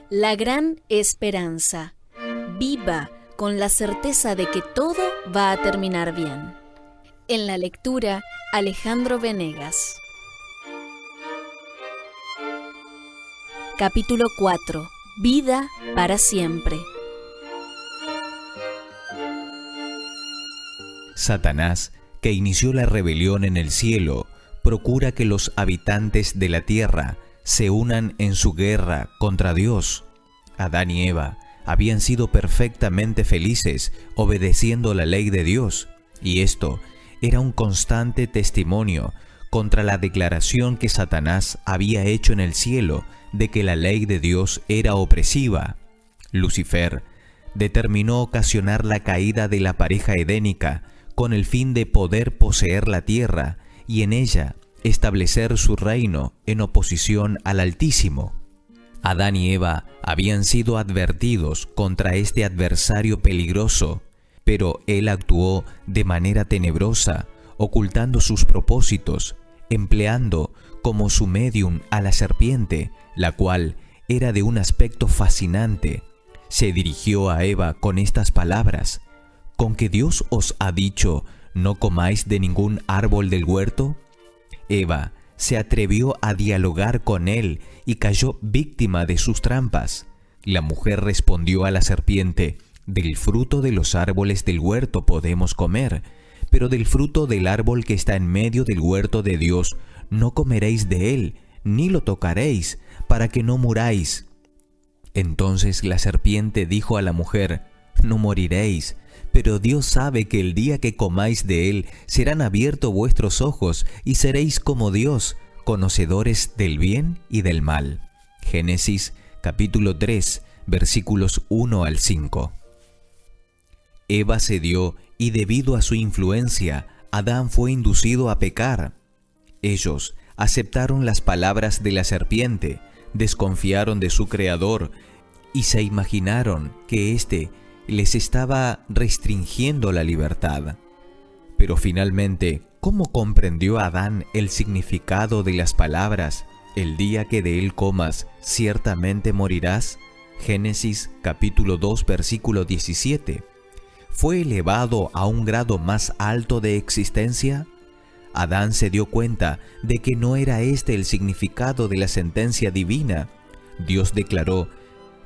La gran esperanza. Viva con la certeza de que todo va a terminar bien. En la lectura, Alejandro Venegas. Capítulo 4. Vida para siempre. Satanás, que inició la rebelión en el cielo, procura que los habitantes de la tierra se unan en su guerra contra Dios. Adán y Eva habían sido perfectamente felices obedeciendo la ley de Dios, y esto era un constante testimonio contra la declaración que Satanás había hecho en el cielo de que la ley de Dios era opresiva. Lucifer determinó ocasionar la caída de la pareja edénica con el fin de poder poseer la tierra y en ella establecer su reino en oposición al Altísimo. Adán y Eva habían sido advertidos contra este adversario peligroso, pero él actuó de manera tenebrosa, ocultando sus propósitos, empleando como su medium a la serpiente, la cual era de un aspecto fascinante. Se dirigió a Eva con estas palabras: ¿con que Dios os ha dicho, no comáis de ningún árbol del huerto? Eva se atrevió a dialogar con él y cayó víctima de sus trampas. La mujer respondió a la serpiente: del fruto de los árboles del huerto podemos comer, pero del fruto del árbol que está en medio del huerto de Dios no comeréis de él, ni lo tocaréis, para que no muráis. Entonces la serpiente dijo a la mujer: no moriréis, pero Dios sabe que el día que comáis de él serán abiertos vuestros ojos y seréis como Dios, conocedores del bien y del mal. Génesis capítulo 3, versículos 1 al 5. Eva cedió y debido a su influencia, Adán fue inducido a pecar. Ellos aceptaron las palabras de la serpiente, desconfiaron de su Creador y se imaginaron que éste les estaba restringiendo la libertad. Pero finalmente, ¿cómo comprendió Adán el significado de las palabras: el día que de él comas, ciertamente morirás? Génesis capítulo 2, versículo 17. ¿Fue elevado a un grado más alto de existencia? Adán se dio cuenta de que no era este el significado de la sentencia divina. Dios declaró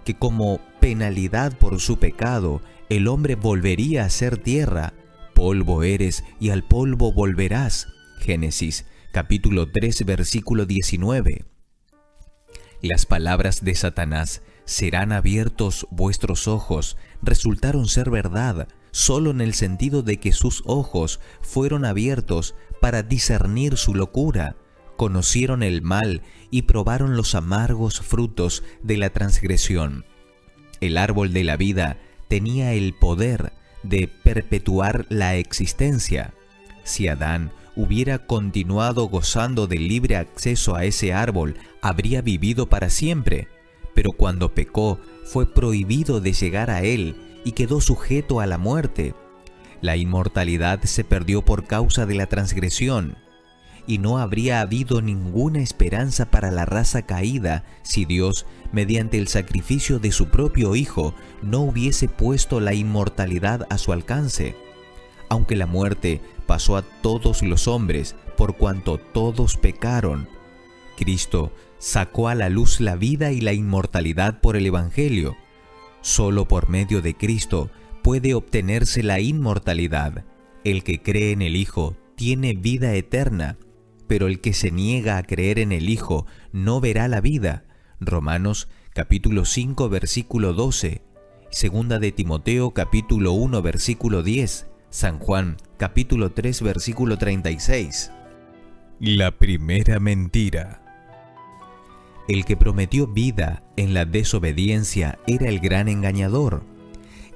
que como penalidad por su pecado, el hombre volvería a ser tierra. Polvo eres y al polvo volverás. Génesis capítulo 3, versículo 19. Las palabras de Satanás: serán abiertos vuestros ojos, resultaron ser verdad, solo en el sentido de que sus ojos fueron abiertos para discernir su locura. Conocieron el mal y probaron los amargos frutos de la transgresión. El árbol de la vida tenía el poder de perpetuar la existencia. Si Adán hubiera continuado gozando del libre acceso a ese árbol, habría vivido para siempre. Pero cuando pecó, fue prohibido de llegar a él y quedó sujeto a la muerte. La inmortalidad se perdió por causa de la transgresión. Y no habría habido ninguna esperanza para la raza caída si Dios, mediante el sacrificio de su propio Hijo, no hubiese puesto la inmortalidad a su alcance. Aunque la muerte pasó a todos los hombres, por cuanto todos pecaron, Cristo sacó a la luz la vida y la inmortalidad por el Evangelio. Solo por medio de Cristo puede obtenerse la inmortalidad. El que cree en el Hijo tiene vida eterna, pero el que se niega a creer en el Hijo no verá la vida. Romanos capítulo 5, versículo 12, Segunda de Timoteo capítulo 1, versículo 10, San Juan capítulo 3, versículo 36. La primera mentira. El que prometió vida en la desobediencia era el gran engañador.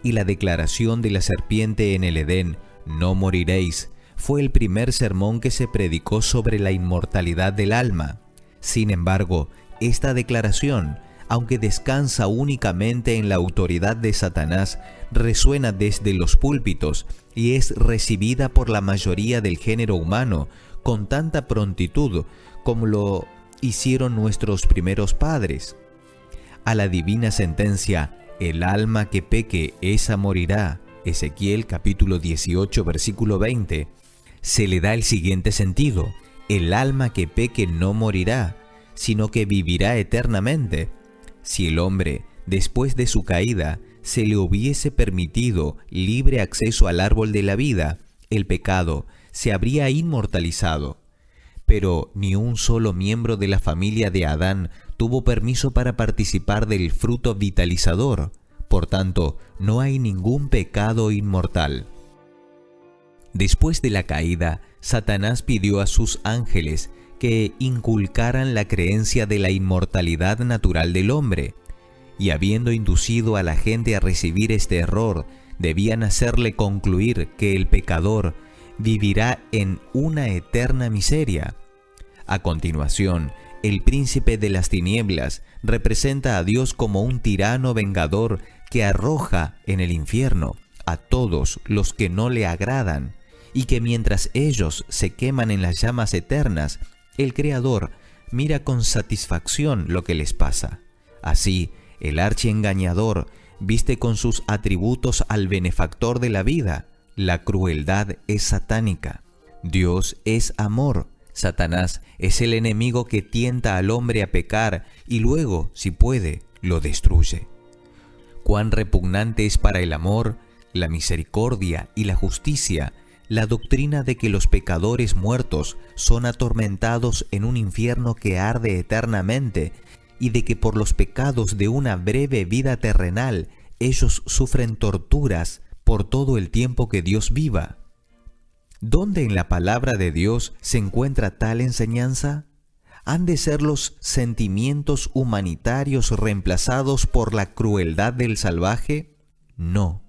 Y la declaración de la serpiente en el Edén: no moriréis, fue el primer sermón que se predicó sobre la inmortalidad del alma. Sin embargo, esta declaración, aunque descansa únicamente en la autoridad de Satanás, resuena desde los púlpitos y es recibida por la mayoría del género humano con tanta prontitud como lo hicieron nuestros primeros padres. a la divina sentencia, el alma que peque, esa morirá, Ezequiel capítulo 18, versículo 20, se le da el siguiente sentido: el alma que peque no morirá, sino que vivirá eternamente. Si el hombre, después de su caída, se le hubiese permitido libre acceso al árbol de la vida, el pecado se habría inmortalizado. Pero ni un solo miembro de la familia de Adán tuvo permiso para participar del fruto vitalizador. Por tanto, no hay ningún pecado inmortal. Después de la caída, Satanás pidió a sus ángeles que inculcaran la creencia de la inmortalidad natural del hombre, y habiendo inducido a la gente a recibir este error, debían hacerle concluir que el pecador vivirá en una eterna miseria. A continuación, el príncipe de las tinieblas representa a Dios como un tirano vengador que arroja en el infierno a todos los que no le agradan, y que mientras ellos se queman en las llamas eternas, el Creador mira con satisfacción lo que les pasa. Así, el archiengañador viste con sus atributos al benefactor de la vida. La crueldad es satánica. Dios es amor. Satanás es el enemigo que tienta al hombre a pecar y luego, si puede, lo destruye. Cuán repugnante es para el amor, la misericordia y la justicia la doctrina de que los pecadores muertos son atormentados en un infierno que arde eternamente, y de que por los pecados de una breve vida terrenal ellos sufren torturas por todo el tiempo que Dios viva. ¿Dónde en la palabra de Dios se encuentra tal enseñanza? ¿Han de ser los sentimientos humanitarios reemplazados por la crueldad del salvaje? No,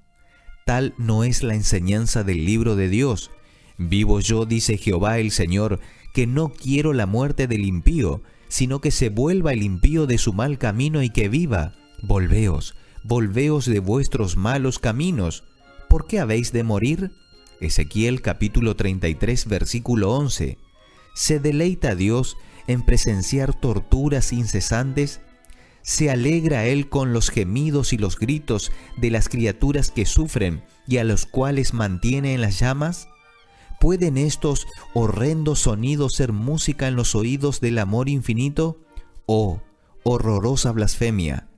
tal no es la enseñanza del libro de Dios. Vivo yo, dice Jehová el Señor, que no quiero la muerte del impío, sino que se vuelva el impío de su mal camino y que viva. Volveos, volveos de vuestros malos caminos. ¿Por qué habéis de morir? Ezequiel capítulo 33, versículo 11. ¿Se deleita Dios en presenciar torturas incesantes? ¿Se alegra Él con los gemidos y los gritos de las criaturas que sufren y a los cuales mantiene en las llamas? ¿Pueden estos horrendos sonidos ser música en los oídos del amor infinito? ¡Oh, horrorosa blasfemia!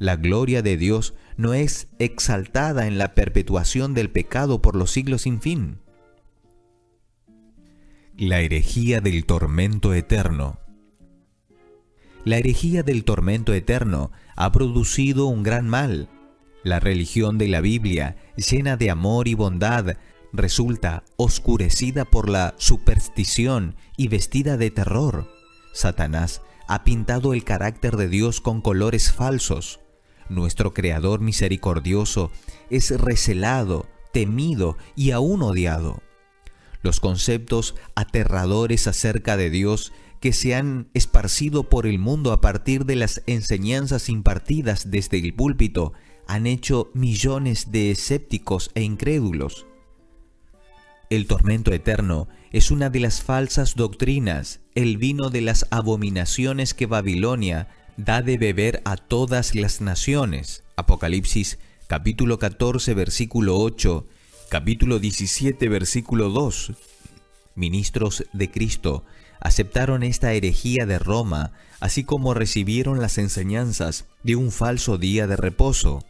La gloria de Dios no es exaltada en la perpetuación del pecado por los siglos sin fin. La herejía del tormento eterno. La herejía del tormento eterno ha producido un gran mal. La religión de la Biblia, llena de amor y bondad, resulta oscurecida por la superstición y vestida de terror. Satanás ha pintado el carácter de Dios con colores falsos. Nuestro Creador misericordioso es recelado, temido y aún odiado. Los conceptos aterradores acerca de Dios que se han esparcido por el mundo a partir de las enseñanzas impartidas desde el púlpito han hecho millones de escépticos e incrédulos. El tormento eterno es una de las falsas doctrinas, el vino de las abominaciones que Babilonia da de beber a todas las naciones. Apocalipsis capítulo 14 versículo 8, capítulo 17 versículo 2. Ministros de Cristo aceptaron esta herejía de Roma, así como recibieron las enseñanzas de un falso día de reposo.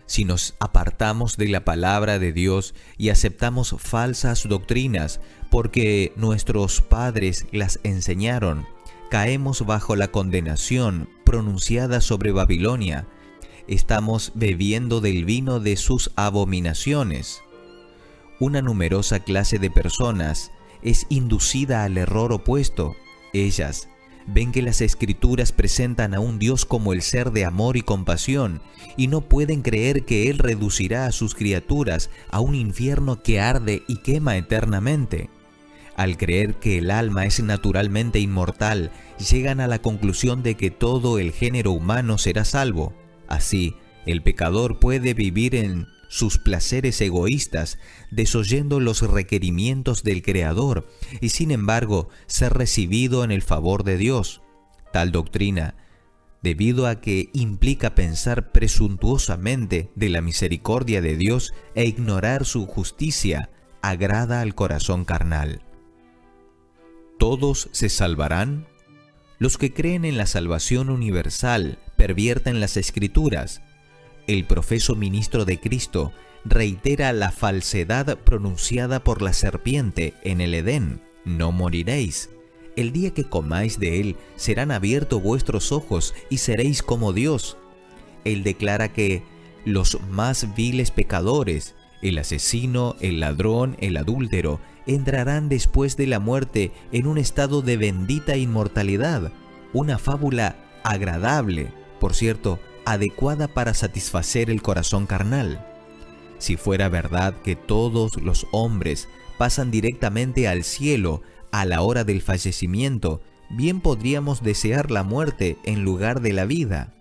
Si nos apartamos de la palabra de Dios y aceptamos falsas doctrinas porque nuestros padres las enseñaron, caemos bajo la condenación pronunciada sobre Babilonia. Estamos bebiendo del vino de sus abominaciones. Una numerosa clase de personas es inducida al error opuesto. Ellas ven que las Escrituras presentan a un Dios como el ser de amor y compasión, y no pueden creer que Él reducirá a sus criaturas a un infierno que arde y quema eternamente. Al creer que el alma es naturalmente inmortal, llegan a la conclusión de que todo el género humano será salvo. Así, el pecador puede vivir en sus placeres egoístas, desoyendo los requerimientos del Creador, y sin embargo ser recibido en el favor de Dios. Tal doctrina debido a que implica pensar presuntuosamente de la misericordia de Dios e ignorar su justicia, agrada al corazón carnal. ¿Todos se salvarán? Los que creen en la salvación universal pervierten las Escrituras. El profeso ministro de Cristo reitera la falsedad pronunciada por la serpiente en el Edén: no moriréis. El día que comáis de él, serán abiertos vuestros ojos y seréis como Dios. Él declara que los más viles pecadores, el asesino, el ladrón, el adúltero, entrarán después de la muerte en un estado de bendita inmortalidad, una fábula agradable, por cierto, adecuada para satisfacer el corazón carnal. Si fuera verdad que todos los hombres pasan directamente al cielo a la hora del fallecimiento, bien podríamos desear la muerte en lugar de la vida.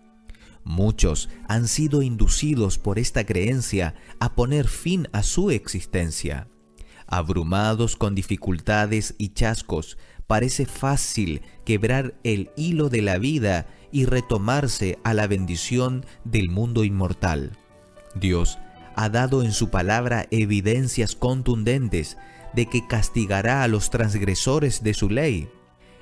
Muchos han sido inducidos por esta creencia a poner fin a su existencia. Abrumados con dificultades y chascos, parece fácil quebrar el hilo de la vida y retomarse a la bendición del mundo inmortal. Dios ha dado en su palabra evidencias contundentes de que castigará a los transgresores de su ley.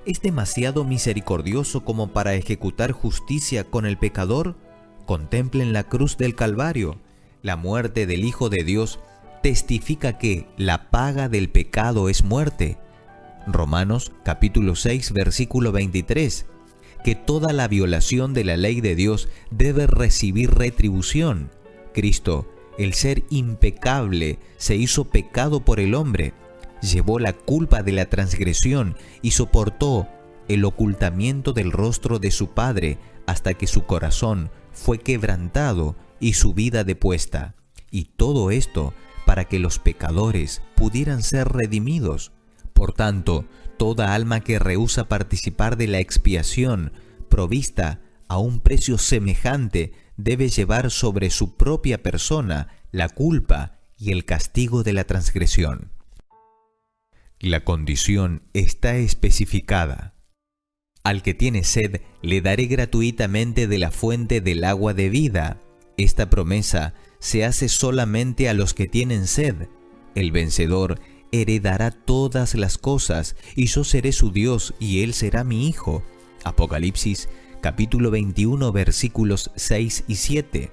¿Es demasiado misericordioso como para ejecutar justicia con el pecador? Contemplen la cruz del Calvario. La muerte del Hijo de Dios testifica que la paga del pecado es muerte. Romanos capítulo 6, versículo 23. Que toda la violación de la ley de Dios debe recibir retribución. Cristo, el ser impecable, se hizo pecado por el hombre, llevó la culpa de la transgresión y soportó el ocultamiento del rostro de su Padre hasta que su corazón fue quebrantado y su vida depuesta. Y todo esto para que los pecadores pudieran ser redimidos. Por tanto, toda alma que rehúsa participar de la expiación provista a un precio semejante debe llevar sobre su propia persona la culpa y el castigo de la transgresión. La condición está especificada. Al que tiene sed, le daré gratuitamente de la fuente del agua de vida. Esta promesa se hace solamente a los que tienen sed. El vencedor heredará todas las cosas, y yo seré su Dios, y él será mi hijo. Apocalipsis capítulo 21, versículos 6 y 7.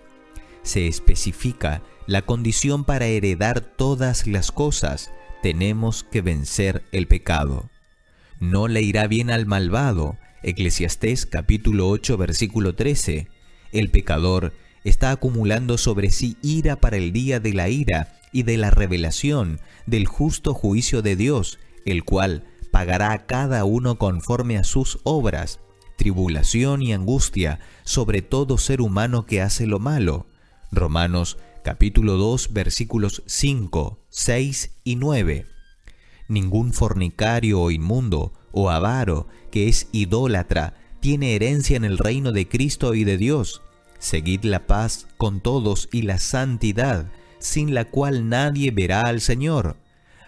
Se especifica la condición para heredar todas las cosas. Tenemos que vencer el pecado. No le irá bien al malvado. Eclesiastés capítulo 8, versículo 13. El pecador está acumulando sobre sí ira para el día de la ira y de la revelación del justo juicio de Dios, el cual pagará a cada uno conforme a sus obras. Tribulación y angustia sobre todo ser humano que hace lo malo. Romanos capítulo 2, versículos 5, 6 y 9. Ningún fornicario o inmundo o avaro que es idólatra tiene herencia en el reino de Cristo y de Dios. Seguid la paz con todos y la santidad, sin la cual nadie verá al Señor.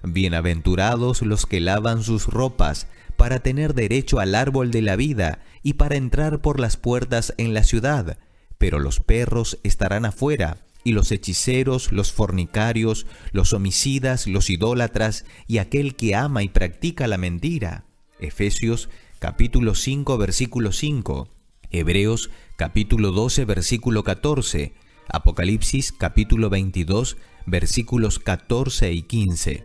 Bienaventurados los que lavan sus ropas, para tener derecho al árbol de la vida y para entrar por las puertas en la ciudad. Pero los perros estarán afuera, y los hechiceros, los fornicarios, los homicidas, los idólatras y aquel que ama y practica la mentira. Efesios capítulo 5, versículo 5. Hebreos capítulo 12, versículo 14. Apocalipsis capítulo 22, versículos 14 y 15.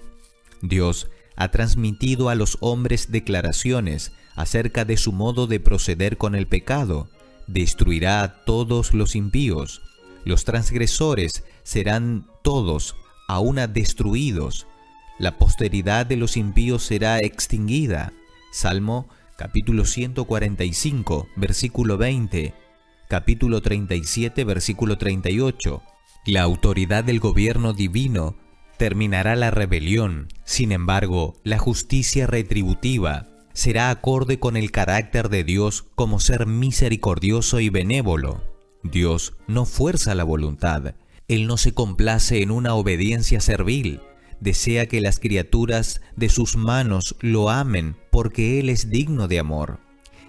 Dios ha transmitido a los hombres declaraciones acerca de su modo de proceder con el pecado. Destruirá a todos los impíos. Los transgresores serán todos a una destruidos. La posteridad de los impíos será extinguida. Salmo capítulo 145, versículo 20. Capítulo 37, versículo 38. La autoridad del gobierno divino terminará la rebelión. Sin embargo, la justicia retributiva será acorde con el carácter de Dios como ser misericordioso y benévolo. Dios no fuerza la voluntad. Él no se complace en una obediencia servil. Desea que las criaturas de sus manos lo amen porque Él es digno de amor.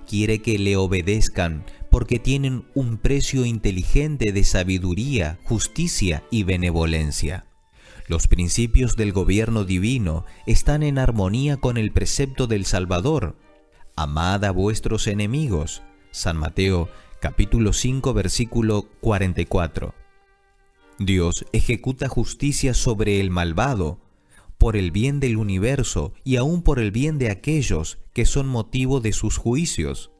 Quiere que le obedezcan porque tienen un precio inteligente de sabiduría, justicia y benevolencia. Los principios del gobierno divino están en armonía con el precepto del Salvador. Amad a vuestros enemigos. San Mateo, capítulo 5, versículo 44. Dios ejecuta justicia sobre el malvado, por el bien del universo y aún por el bien de aquellos que son motivo de sus juicios.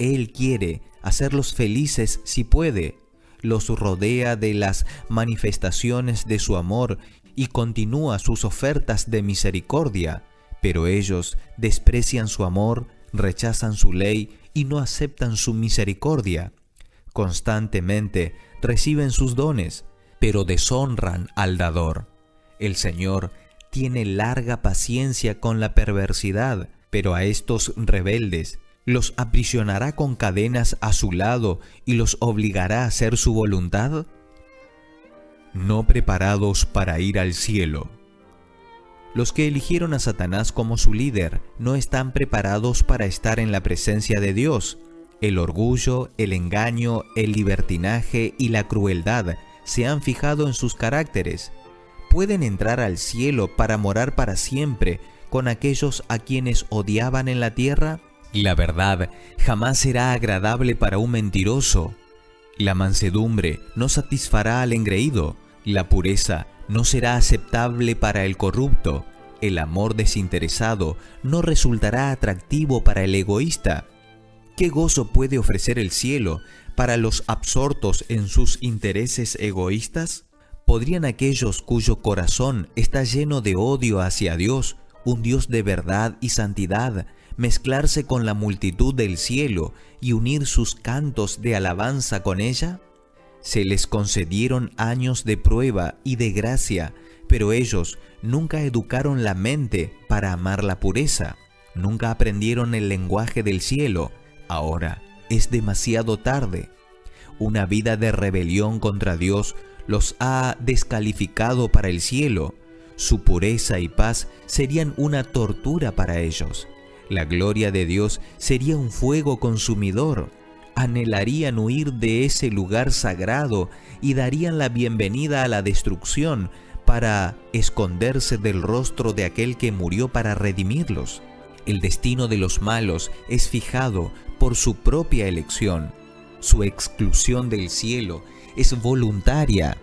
Él quiere hacerlos felices si puede, los rodea de las manifestaciones de su amor y continúa sus ofertas de misericordia, pero ellos desprecian su amor, rechazan su ley y no aceptan su misericordia. Constantemente reciben sus dones, pero deshonran al dador. El Señor tiene larga paciencia con la perversidad, pero a estos rebeldes los aprisionará con cadenas a su lado y los obligará a hacer su voluntad. No preparados para ir al cielo. Los que eligieron a Satanás como su líder no están preparados para estar en la presencia de Dios. El orgullo, el engaño, el libertinaje y la crueldad se han fijado en sus caracteres. Pueden entrar al cielo para morar para siempre con aquellos a quienes odiaban en la tierra. La verdad jamás será agradable para un mentiroso. La mansedumbre no satisfará al engreído. La pureza no será aceptable para el corrupto. El amor desinteresado no resultará atractivo para el egoísta. ¿Qué gozo puede ofrecer el cielo para los absortos en sus intereses egoístas? ¿Podrían aquellos cuyo corazón está lleno de odio hacia Dios, un Dios de verdad y santidad, mezclarse con la multitud del cielo y unir sus cantos de alabanza con ella? Se les concedieron años de prueba y de gracia, pero ellos nunca educaron la mente para amar la pureza, nunca aprendieron el lenguaje del cielo. Ahora es demasiado tarde. Una vida de rebelión contra Dios los ha descalificado para el cielo. Su pureza y paz serían una tortura para ellos. La gloria de Dios sería un fuego consumidor. Anhelarían huir de ese lugar sagrado y darían la bienvenida a la destrucción para esconderse del rostro de aquel que murió para redimirlos. El destino de los malos es fijado por su propia elección. Su exclusión del cielo es voluntaria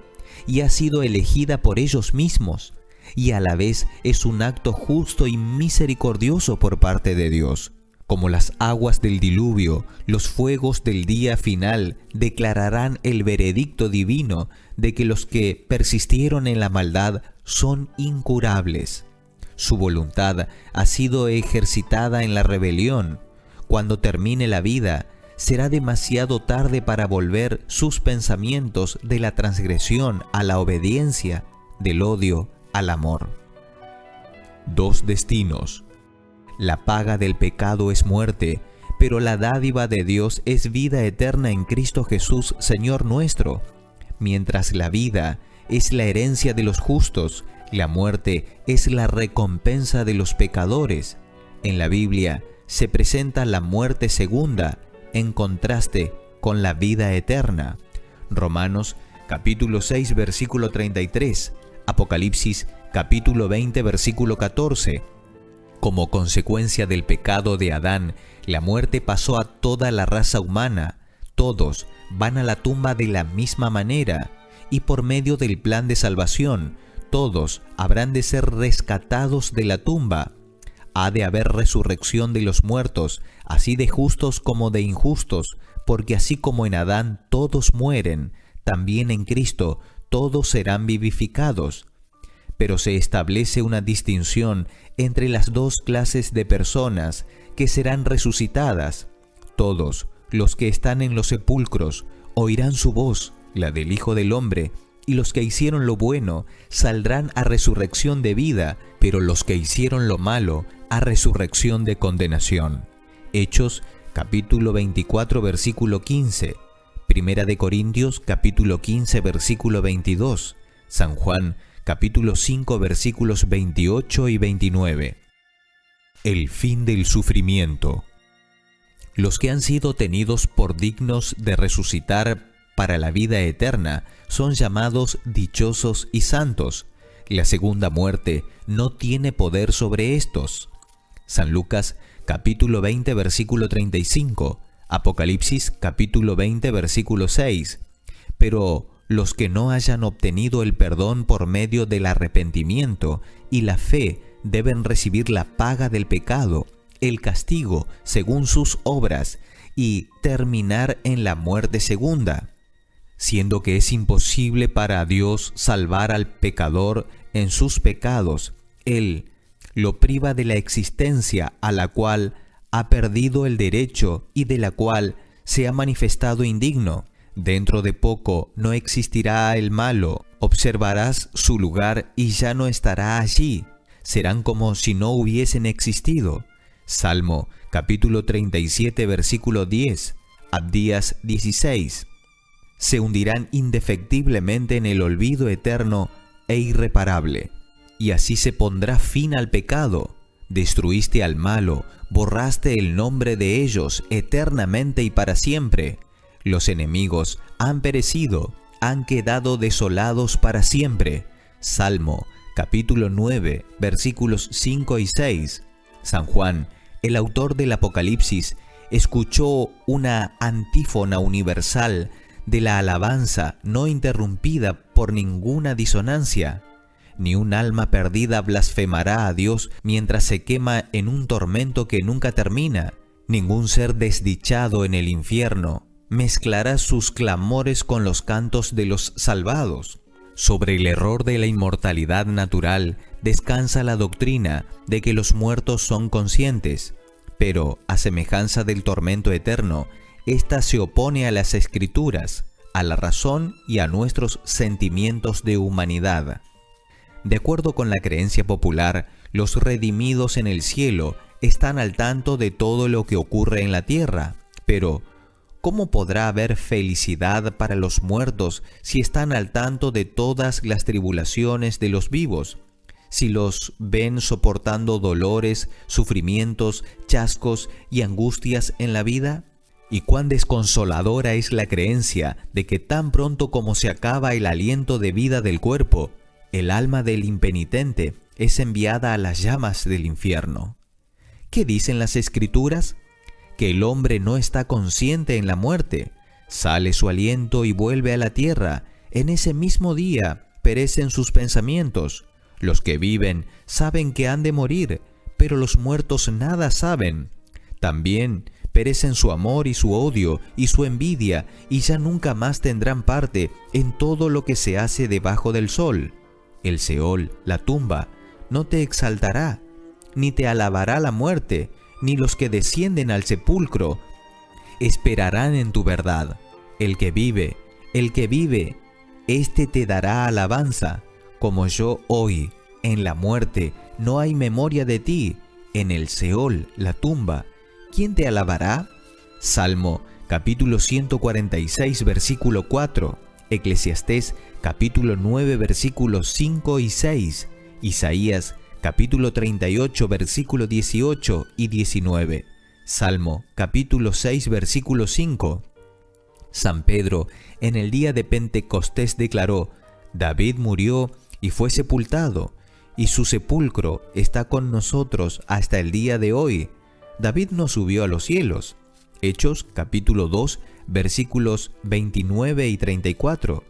y ha sido elegida por ellos mismos, y a la vez es un acto justo y misericordioso por parte de Dios. Como las aguas del diluvio, los fuegos del día final declararán el veredicto divino de que los que persistieron en la maldad son incurables. Su voluntad ha sido ejercitada en la rebelión. Cuando termine la vida, será demasiado tarde para volver sus pensamientos de la transgresión a la obediencia, del odio al amor. Dos destinos. La paga del pecado es muerte, pero la dádiva de Dios es vida eterna en Cristo Jesús, Señor nuestro. Mientras la vida es la herencia de los justos, la muerte es la recompensa de los pecadores. En la Biblia se presenta la muerte segunda, en contraste con la vida eterna. Romanos capítulo 6 versículo 33, Apocalipsis capítulo 20 versículo 14. Como consecuencia del pecado de Adán, la muerte pasó a toda la raza humana. Todos van a la tumba de la misma manera, y por medio del plan de salvación, todos habrán de ser rescatados de la tumba. Ha de haber resurrección de los muertos, así de justos como de injustos, porque así como en Adán todos mueren, también en Cristo todos serán vivificados. Pero se establece una distinción entre las dos clases de personas que serán resucitadas. Todos los que están en los sepulcros oirán su voz, la del Hijo del Hombre, y los que hicieron lo bueno saldrán a resurrección de vida, pero los que hicieron lo malo a resurrección de condenación. Hechos capítulo 24 versículo 15, Primera de Corintios capítulo 15 versículo 22, San Juan capítulo 5 versículos 28 y 29. El fin del sufrimiento. Los que han sido tenidos por dignos de resucitar para la vida eterna son llamados dichosos y santos. La segunda muerte no tiene poder sobre estos. San Lucas capítulo 20 versículo 35, Apocalipsis capítulo 20 versículo 6. Pero los que no hayan obtenido el perdón por medio del arrepentimiento y la fe deben recibir la paga del pecado, el castigo según sus obras, y terminar en la muerte segunda. Siendo que es imposible para Dios salvar al pecador en sus pecados, Él lo priva de la existencia a la cual ha perdido el derecho y de la cual se ha manifestado indigno. Dentro de poco no existirá el malo, observarás su lugar y ya no estará allí. Serán como si no hubiesen existido. Salmo capítulo 37 versículo 10, Abdías 16. Se hundirán indefectiblemente en el olvido eterno e irreparable. Y así se pondrá fin al pecado. Destruiste al malo, borraste el nombre de ellos eternamente y para siempre. Los enemigos han perecido, han quedado desolados para siempre. Salmo capítulo 9, versículos 5 y 6. San Juan, el autor del Apocalipsis, escuchó una antífona universal de la alabanza no interrumpida por ninguna disonancia. Ni un alma perdida blasfemará a Dios mientras se quema en un tormento que nunca termina. Ningún ser desdichado en el infierno mezclará sus clamores con los cantos de los salvados. Sobre el error de la inmortalidad natural descansa la doctrina de que los muertos son conscientes, pero a semejanza del tormento eterno, ésta se opone a las Escrituras, a la razón y a nuestros sentimientos de humanidad. De acuerdo con la creencia popular, los redimidos en el cielo están al tanto de todo lo que ocurre en la tierra, pero ¿cómo podrá haber felicidad para los muertos si están al tanto de todas las tribulaciones de los vivos? Si los ven soportando dolores, sufrimientos, chascos y angustias en la vida. Y cuán desconsoladora es la creencia de que tan pronto como se acaba el aliento de vida del cuerpo, el alma del impenitente es enviada a las llamas del infierno. ¿Qué dicen las Escrituras? Que el hombre no está consciente en la muerte. Sale su aliento y vuelve a la tierra. En ese mismo día perecen sus pensamientos. Los que viven saben que han de morir, pero los muertos nada saben. También perecen su amor y su odio y su envidia, y ya nunca más tendrán parte en todo lo que se hace debajo del sol. El Seol, la tumba, no te exaltará, ni te alabará la muerte, ni los que descienden al sepulcro esperarán en tu verdad. El que vive, éste te dará alabanza, como yo hoy. En la muerte no hay memoria de ti, en el Seol, la tumba, ¿quién te alabará? Salmo capítulo 146 versículo 4, Eclesiastés capítulo 9 versículos 5 y 6, Isaías capítulo 38 versículo 18 y 19, Salmo capítulo 6 versículo 5. San Pedro en el día de Pentecostés declaró: David murió y fue sepultado, y su sepulcro está con nosotros hasta el día de hoy. David no subió a los cielos. Hechos capítulo 2 versículos 29 y 34.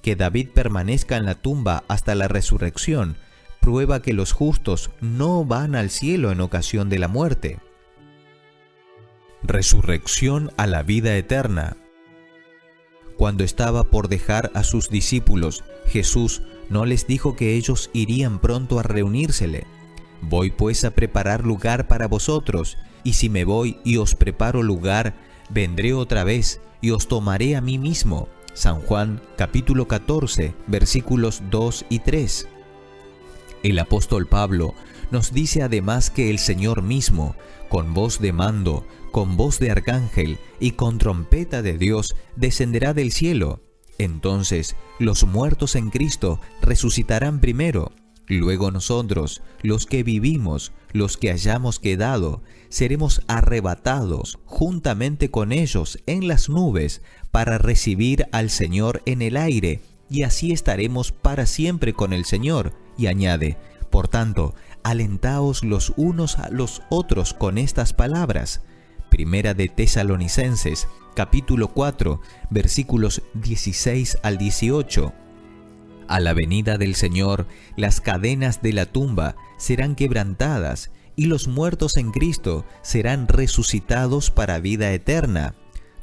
Que David permanezca en la tumba hasta la resurrección prueba que los justos no van al cielo en ocasión de la muerte. Resurrección a la vida eterna. Cuando estaba por dejar a sus discípulos, Jesús no les dijo que ellos irían pronto a reunírsele. Voy pues a preparar lugar para vosotros, y si me voy y os preparo lugar, vendré otra vez y os tomaré a mí mismo. San Juan capítulo 14 versículos 2 y 3. El apóstol Pablo nos dice además que el Señor mismo, con voz de mando, con voz de arcángel y con trompeta de Dios, descenderá del cielo. Entonces los muertos en Cristo resucitarán primero. Luego nosotros, los que vivimos, los que hayamos quedado, seremos arrebatados juntamente con ellos en las nubes para recibir al Señor en el aire, y así estaremos para siempre con el Señor. Y añade, por tanto, alentaos los unos a los otros con estas palabras. Primera de Tesalonicenses, capítulo 4, versículos 16 al 18. A la venida del Señor, las cadenas de la tumba serán quebrantadas, y los muertos en Cristo serán resucitados para vida eterna.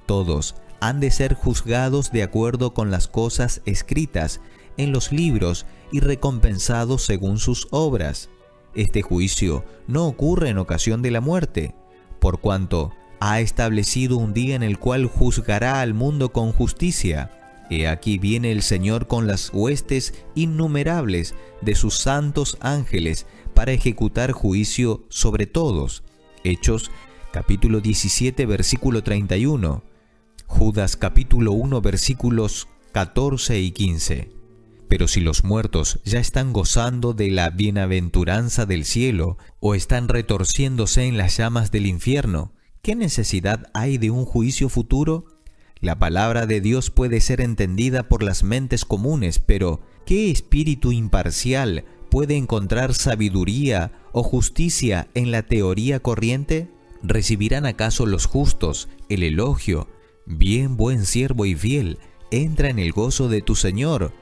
Todos han de ser juzgados de acuerdo con las cosas escritas en los libros y recompensados según sus obras. Este juicio no ocurre en ocasión de la muerte, por cuanto ha establecido un día en el cual juzgará al mundo con justicia. He aquí viene el Señor con las huestes innumerables de sus santos ángeles para ejecutar juicio sobre todos. Hechos capítulo 17 versículo 31. Judas capítulo 1 versículos 14 y 15. Pero si los muertos ya están gozando de la bienaventuranza del cielo o están retorciéndose en las llamas del infierno, ¿qué necesidad hay de un juicio futuro? La palabra de Dios puede ser entendida por las mentes comunes, pero ¿qué espíritu imparcial puede encontrar sabiduría o justicia en la teoría corriente? ¿Recibirán acaso los justos el elogio? Bien, buen siervo y fiel, entra en el gozo de tu Señor,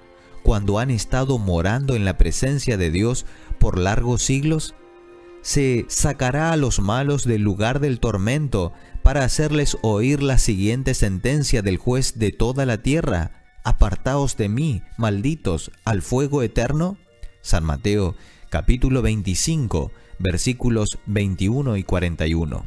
cuando han estado morando en la presencia de Dios por largos siglos? Se sacará a los malos del lugar del tormento para hacerles oír la siguiente sentencia del juez de toda la tierra: apartaos de mí, malditos, al fuego eterno. San Mateo capítulo 25 versículos 21 y 41.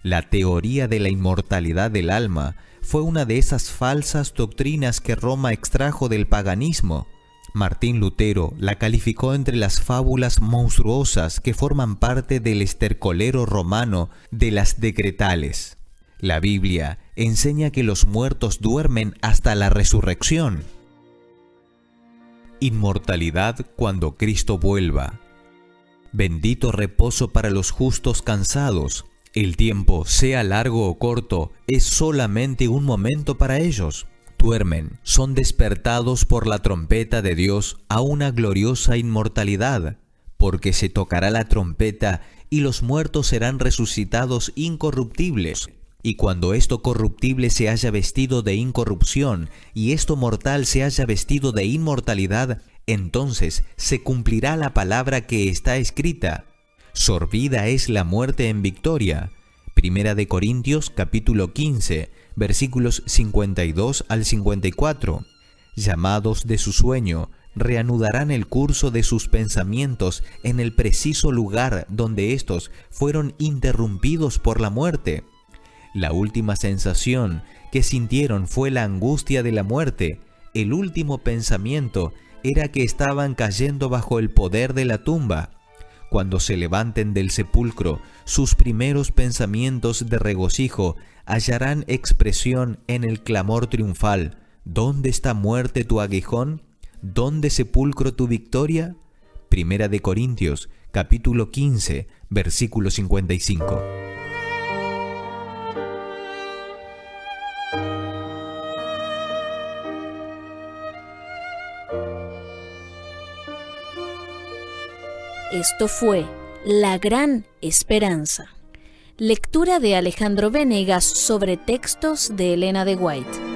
La teoría de la inmortalidad del alma fue una de esas falsas doctrinas que Roma extrajo del paganismo. Martín Lutero la calificó entre las fábulas monstruosas que forman parte del estercolero romano de las decretales. La Biblia enseña que los muertos duermen hasta la resurrección. Inmortalidad cuando Cristo vuelva. Bendito reposo para los justos cansados. El tiempo, sea largo o corto, es solamente un momento para ellos. Duermen, son despertados por la trompeta de Dios a una gloriosa inmortalidad, porque se tocará la trompeta y los muertos serán resucitados incorruptibles. Y cuando esto corruptible se haya vestido de incorrupción y esto mortal se haya vestido de inmortalidad, entonces se cumplirá la palabra que está escrita: sorbida es la muerte en victoria. Primera de Corintios capítulo 15, versículos 52 al 54. Llamados de su sueño, reanudarán el curso de sus pensamientos en el preciso lugar donde éstos fueron interrumpidos por la muerte. La última sensación que sintieron fue la angustia de la muerte. El último pensamiento era que estaban cayendo bajo el poder de la tumba. Cuando se levanten del sepulcro, sus primeros pensamientos de regocijo hallarán expresión en el clamor triunfal: ¿dónde está, muerte, tu aguijón? ¿Dónde, sepulcro, tu victoria? Primera de Corintios, capítulo 15, versículo 55. Esto fue La Gran Esperanza. Lectura de Alejandro Venegas sobre textos de Elena de White.